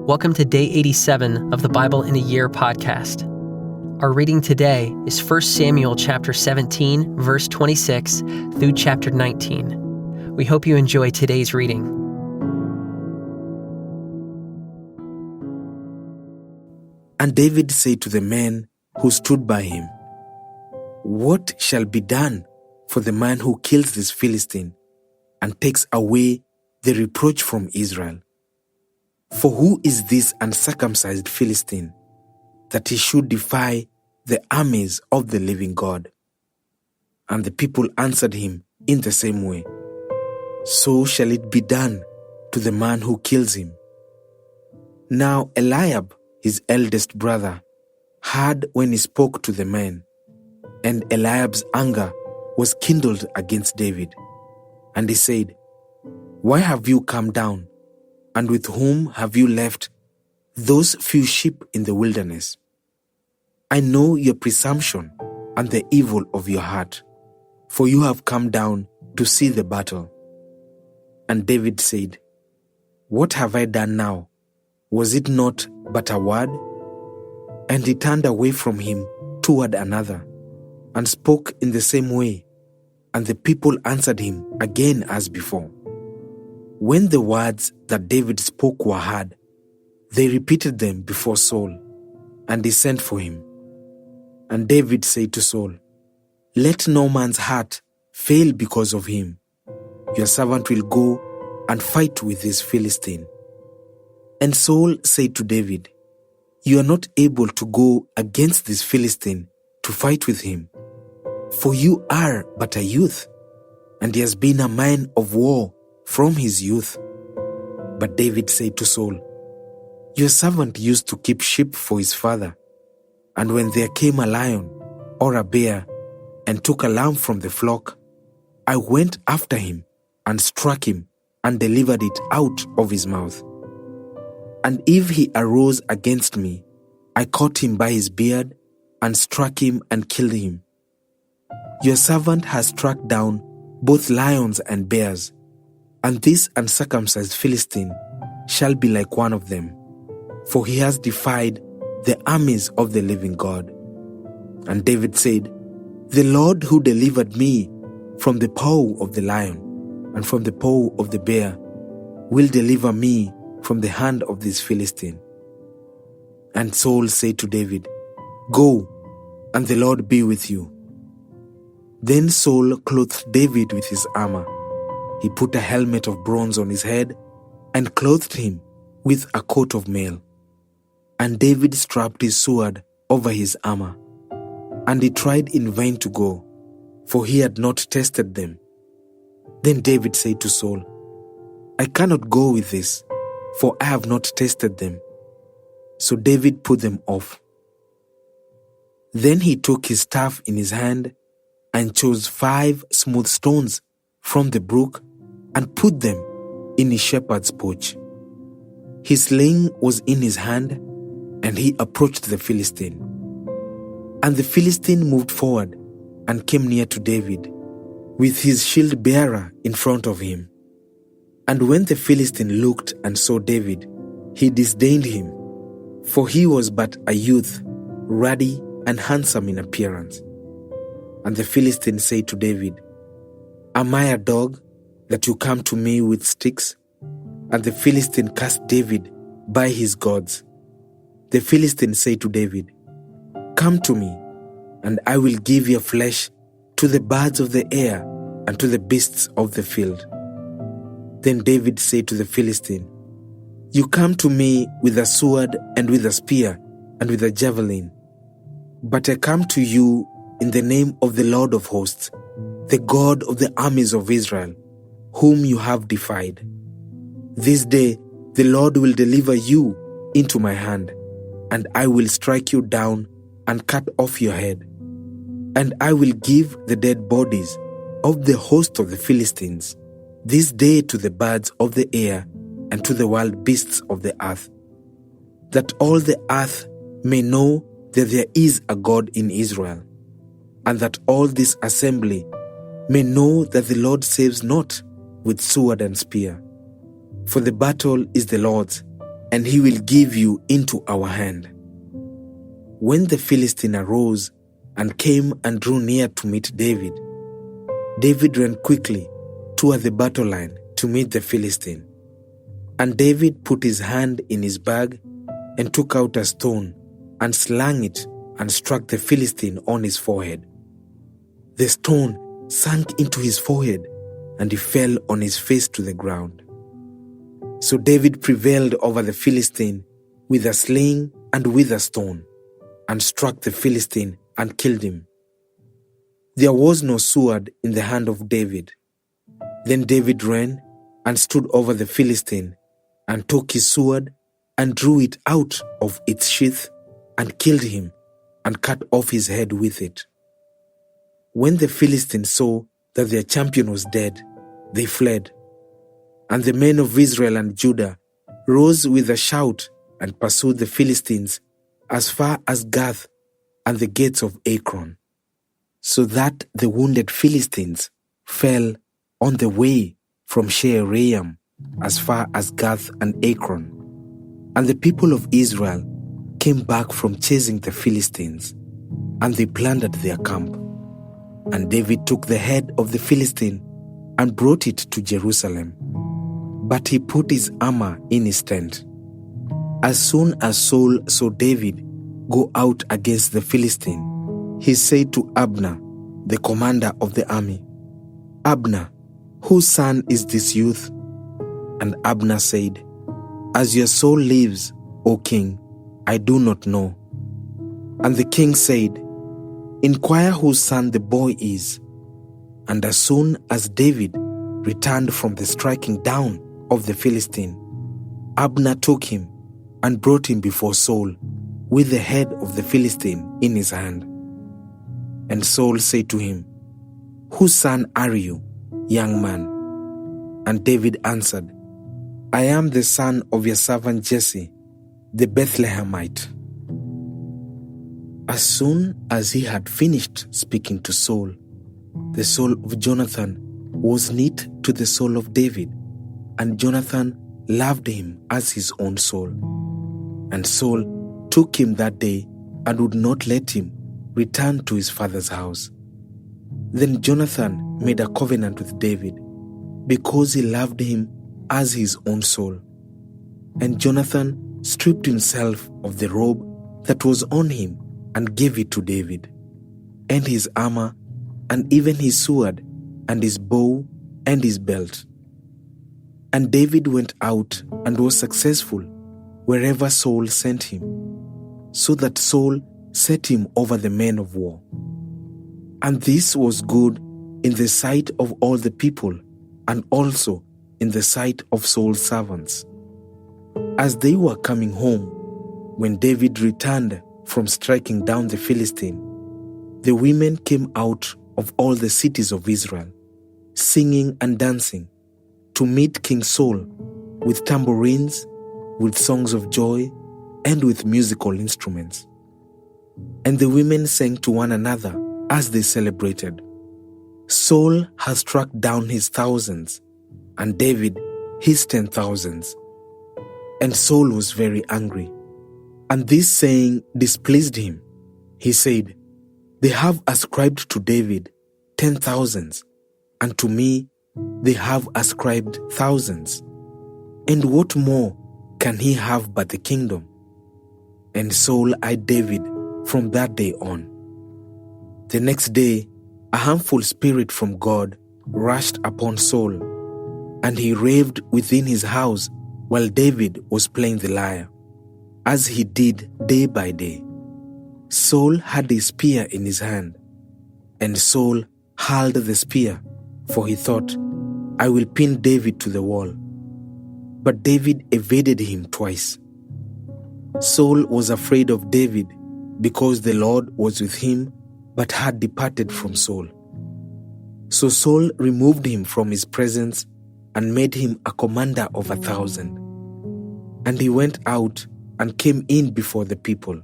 Welcome to day 87 of the Bible in a Year podcast. Our reading today is 1 Samuel chapter 17, verse 26 through chapter 19. We hope you enjoy today's reading. And David said to the men who stood by him, "What shall be done for the man who kills this Philistine and takes away the reproach from Israel? For who is this uncircumcised Philistine, that he should defy the armies of the living God?" And the people answered him in the same way, "So shall it be done to the man who kills him." Now Eliab, his eldest brother, heard when he spoke to the men, and Eliab's anger was kindled against David. And he said, "Why have you come down? And with whom have you left those few sheep in the wilderness? I know your presumption and the evil of your heart, for you have come down to see the battle." And David said, "What have I done now? Was it not but a word?" And he turned away from him toward another, and spoke in the same way, and the people answered him again as before. When the words that David spoke were heard, they repeated them before Saul, and he sent for him. And David said to Saul, "Let no man's heart fail because of him. Your servant will go and fight with this Philistine." And Saul said to David, "You are not able to go against this Philistine to fight with him, for you are but a youth, and he has been a man of war from his youth." But David said to Saul, "Your servant used to keep sheep for his father, and when there came a lion or a bear and took a lamb from the flock, I went after him and struck him and delivered it out of his mouth. And if he arose against me, I caught him by his beard and struck him and killed him. Your servant has struck down both lions and bears, and this uncircumcised Philistine shall be like one of them, for he has defied the armies of the living God." And David said, "The Lord who delivered me from the paw of the lion and from the paw of the bear will deliver me from the hand of this Philistine." And Saul said to David, "Go, and the Lord be with you." Then Saul clothed David with his armor. He put a helmet of bronze on his head and clothed him with a coat of mail. And David strapped his sword over his armor. And he tried in vain to go, for he had not tested them. Then David said to Saul, "I cannot go with this, for I have not tested them." So David put them off. Then he took his staff in his hand and chose 5 smooth stones from the brook and put them in his shepherd's pouch. His sling was in his hand, and he approached the Philistine. And the Philistine moved forward and came near to David, with his shield bearer in front of him. And when the Philistine looked and saw David, he disdained him, for he was but a youth, ruddy and handsome in appearance. And the Philistine said to David, "Am I a dog that you come to me with sticks?" And the Philistine cast David by his gods. The Philistine said to David, "Come to me, and I will give your flesh to the birds of the air and to the beasts of the field." Then David said to the Philistine, "You come to me with a sword and with a spear and with a javelin, but I come to you in the name of the Lord of hosts, the God of the armies of Israel, whom you have defied. This day the Lord will deliver you into my hand, and I will strike you down and cut off your head. And I will give the dead bodies of the host of the Philistines this day to the birds of the air and to the wild beasts of the earth, that all the earth may know that there is a God in Israel, and that all this assembly may know that the Lord saves not with sword and spear. For the battle is the Lord's, and he will give you into our hand." When the Philistine arose and came and drew near to meet David, David ran quickly toward the battle line to meet the Philistine. And David put his hand in his bag and took out a stone and slung it and struck the Philistine on his forehead. The stone sank into his forehead and he fell on his face to the ground. So David prevailed over the Philistine with a sling and with a stone, and struck the Philistine and killed him. There was no sword in the hand of David. Then David ran and stood over the Philistine and took his sword and drew it out of its sheath and killed him and cut off his head with it. When the Philistines saw that their champion was dead, they fled. And the men of Israel and Judah rose with a shout and pursued the Philistines as far as Gath and the gates of Ekron, so that the wounded Philistines fell on the way from Shearaim as far as Gath and Ekron. And the people of Israel came back from chasing the Philistines, and they plundered their camp. And David took the head of the Philistine and brought it to Jerusalem. But he put his armor in his tent. As soon as Saul saw David go out against the Philistine, he said to Abner, the commander of the army, "Abner, whose son is this youth?" And Abner said, "As your soul lives, O king, I do not know." And the king said, "Inquire whose son the boy is." And as soon as David returned from the striking down of the Philistine, Abner took him and brought him before Saul with the head of the Philistine in his hand. And Saul said to him, "Whose son are you, young man?" And David answered, "I am the son of your servant Jesse, the Bethlehemite." As soon as he had finished speaking to Saul, the soul of Jonathan was knit to the soul of David, and Jonathan loved him as his own soul. And Saul took him that day and would not let him return to his father's house. Then Jonathan made a covenant with David because he loved him as his own soul. And Jonathan stripped himself of the robe that was on him and gave it to David, and his armor, and even his sword, and his bow, and his belt. And David went out and was successful wherever Saul sent him, so that Saul set him over the men of war. And this was good in the sight of all the people, and also in the sight of Saul's servants. As they were coming home, when David returned from striking down the Philistine, the women came out of all the cities of Israel, singing and dancing, to meet King Saul with tambourines, with songs of joy, and with musical instruments. And the women sang to one another as they celebrated, "Saul has struck down his thousands, and David his 10,000s. And Saul was very angry, and this saying displeased him. He said, "They have ascribed to David 10,000s, and to me they have ascribed thousands. And what more can he have but the kingdom?" And Saul eyed David from that day on. The next day, a harmful spirit from God rushed upon Saul, and he raved within his house while David was playing the lyre, as he did day by day. Saul had a spear in his hand, and Saul hurled the spear, for he thought, "I will pin David to the wall." But David evaded him twice. Saul was afraid of David because the Lord was with him, but had departed from Saul. So Saul removed him from his presence and made him a commander of 1,000. And he went out and came in before the people.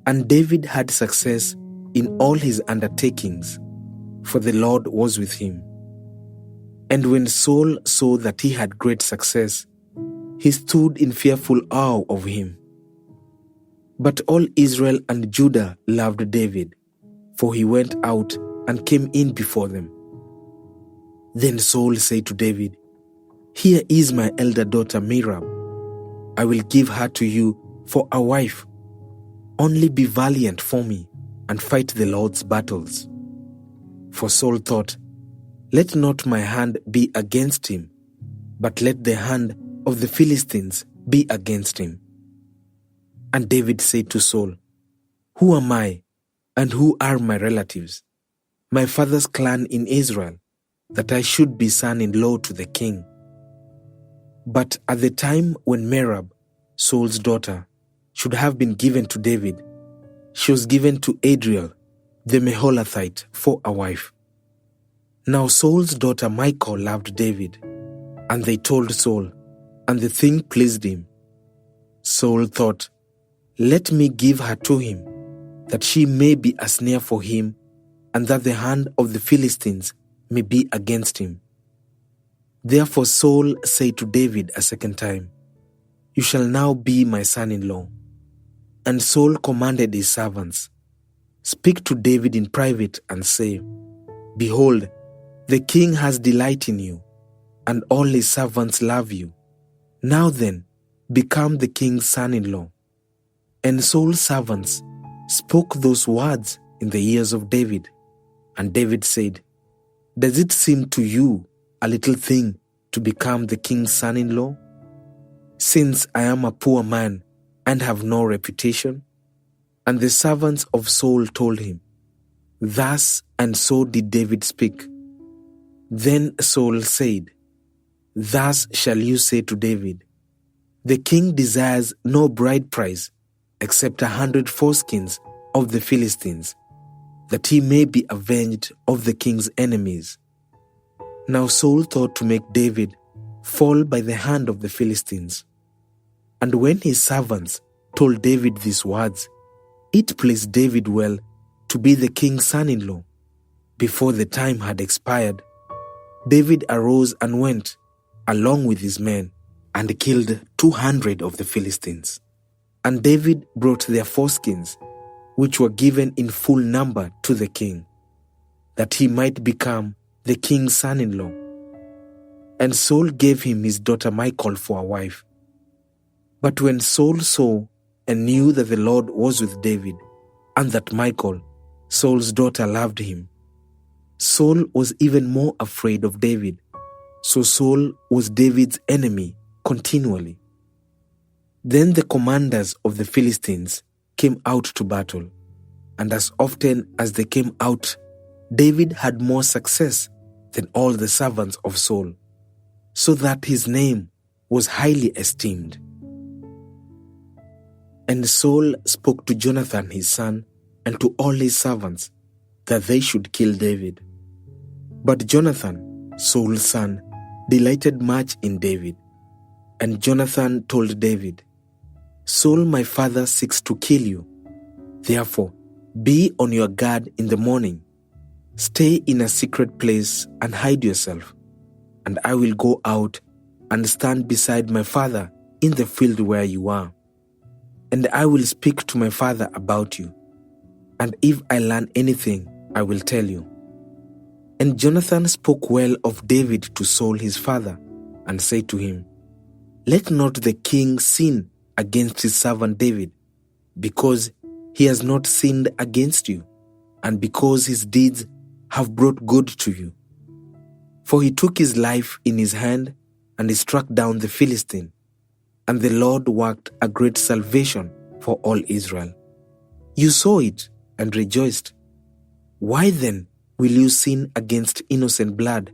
And David had success in all his undertakings, for the Lord was with him. And when Saul saw that he had great success, he stood in fearful awe of him. But all Israel and Judah loved David, for he went out and came in before them. Then Saul said to David, "Here is my elder daughter Merab. I will give her to you for a wife. Only be valiant for me and fight the Lord's battles." For Saul thought, "Let not my hand be against him, but let the hand of the Philistines be against him." And David said to Saul, "Who am I, and who are my relatives, my father's clan in Israel, that I should be son-in-law to the king?" But at the time when Merab, Saul's daughter, should have been given to David, she was given to Adriel, the Meholathite, for a wife. Now Saul's daughter Michal loved David, and they told Saul, and the thing pleased him. Saul thought, "Let me give her to him, that she may be a snare for him, and that the hand of the Philistines may be against him." Therefore Saul said to David a second time, "You shall now be my son-in-law." And Saul commanded his servants, "Speak to David in private and say, 'Behold, the king has delight in you, and all his servants love you. Now then, become the king's son-in-law.'" And Saul's servants spoke those words in the ears of David. And David said, "Does it seem to you a little thing to become the king's son-in-law, since I am a poor man and have no reputation?" And the servants of Saul told him, "Thus and so did David speak." Then Saul said, "Thus shall you say to David, 'The king desires no bride price except 100 foreskins of the Philistines, that he may be avenged of the king's enemies.'" Now Saul thought to make David fall by the hand of the Philistines. And when his servants told David these words, it pleased David well to be the king's son-in-law. Before the time had expired, David arose and went, along with his men, and killed 200 of the Philistines. And David brought their foreskins, which were given in full number to the king, that he might become the king's son-in-law. And Saul gave him his daughter Michal for a wife. But when Saul saw and knew that the Lord was with David, and that Michal, Saul's daughter, loved him, Saul was even more afraid of David. So Saul was David's enemy continually. Then the commanders of the Philistines came out to battle, and as often as they came out, David had more success than all the servants of Saul, so that his name was highly esteemed. And Saul spoke to Jonathan his son and to all his servants that they should kill David. But Jonathan, Saul's son, delighted much in David. And Jonathan told David, "Saul my father seeks to kill you. Therefore, be on your guard in the morning. Stay in a secret place and hide yourself, and I will go out and stand beside my father in the field where you are. And I will speak to my father about you, and if I learn anything, I will tell you." And Jonathan spoke well of David to Saul his father, and said to him, "Let not the king sin against his servant David, because he has not sinned against you, and because his deeds have brought good to you. For he took his life in his hand, and he struck down the Philistine, and the Lord worked a great salvation for all Israel. You saw it and rejoiced. Why then will you sin against innocent blood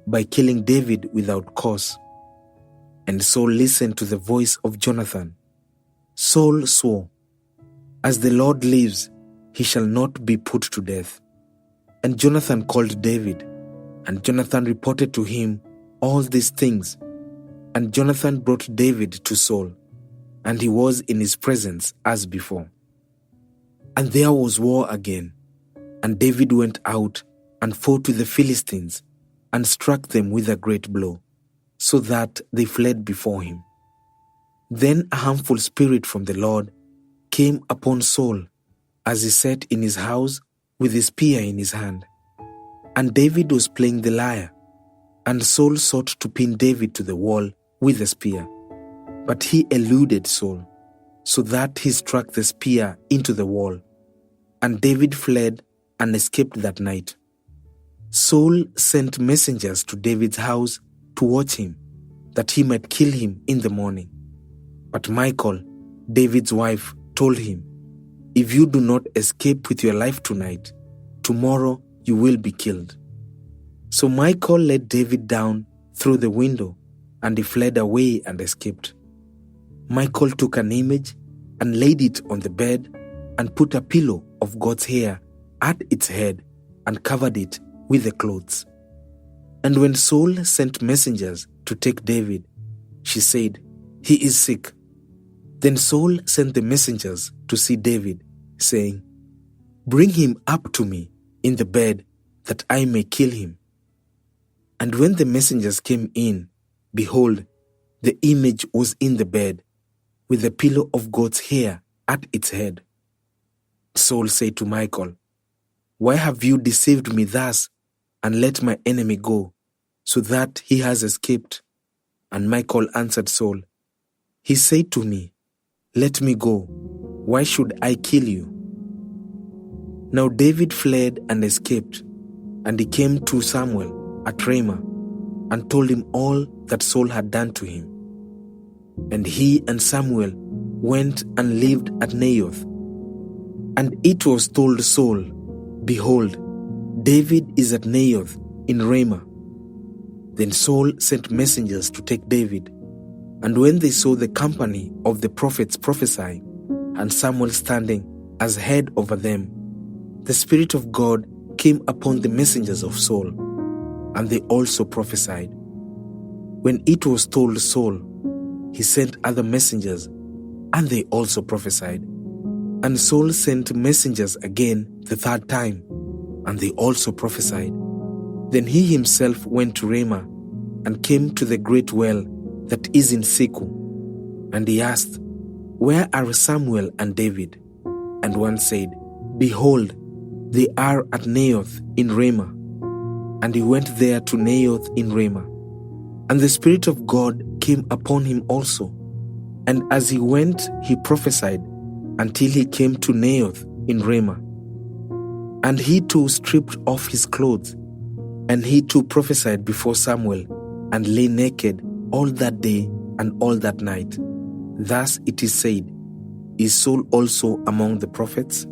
by killing David without cause?" And Saul listened to the voice of Jonathan. Saul swore, "As the Lord lives, he shall not be put to death." And Jonathan called David, and Jonathan reported to him all these things. And Jonathan brought David to Saul, and he was in his presence as before. And there was war again, and David went out and fought with the Philistines, and struck them with a great blow, so that they fled before him. Then a harmful spirit from the Lord came upon Saul as he sat in his house with his spear in his hand. And David was playing the lyre, and Saul sought to pin David to the wall with the spear. But he eluded Saul, so that he struck the spear into the wall, and David fled and escaped that night. Saul sent messengers to David's house to watch him, that he might kill him in the morning. But Michal, David's wife, told him, "If you do not escape with your life tonight, tomorrow you will be killed." So Michal let David down through the window, and he fled away and escaped. Michal took an image and laid it on the bed and put a pillow of goat's hair at its head and covered it with the clothes. And when Saul sent messengers to take David, she said, "He is sick." Then Saul sent the messengers to see David, saying, "Bring him up to me in the bed, that I may kill him." And when the messengers came in, behold, the image was in the bed, with the pillow of goat's hair at its head. Saul said to Michal, "Why have you deceived me thus, and let my enemy go, so that he has escaped?" And Michal answered Saul, "He said to me, 'Let me go. Why should I kill you?'" Now David fled and escaped, and he came to Samuel at Ramah and told him all that Saul had done to him. And he and Samuel went and lived at Naioth. And it was told Saul, "Behold, David is at Naioth in Ramah." Then Saul sent messengers to take David. And when they saw the company of the prophets prophesying, and Samuel standing as head over them, the Spirit of God came upon the messengers of Saul, and they also prophesied. When it was told Saul, he sent other messengers, and they also prophesied. And Saul sent messengers again the third time, and they also prophesied. Then he himself went to Ramah, and came to the great well that is in Seku. And he asked, "Where are Samuel and David?" And one said, "Behold, they are at Naioth in Ramah." And he went there to Naioth in Ramah. And the Spirit of God came upon him also. And as he went, he prophesied until he came to Naioth in Ramah. And he too stripped off his clothes, and he too prophesied before Samuel, and lay naked all that day and all that night. Thus it is said, "Is Saul also among the prophets?"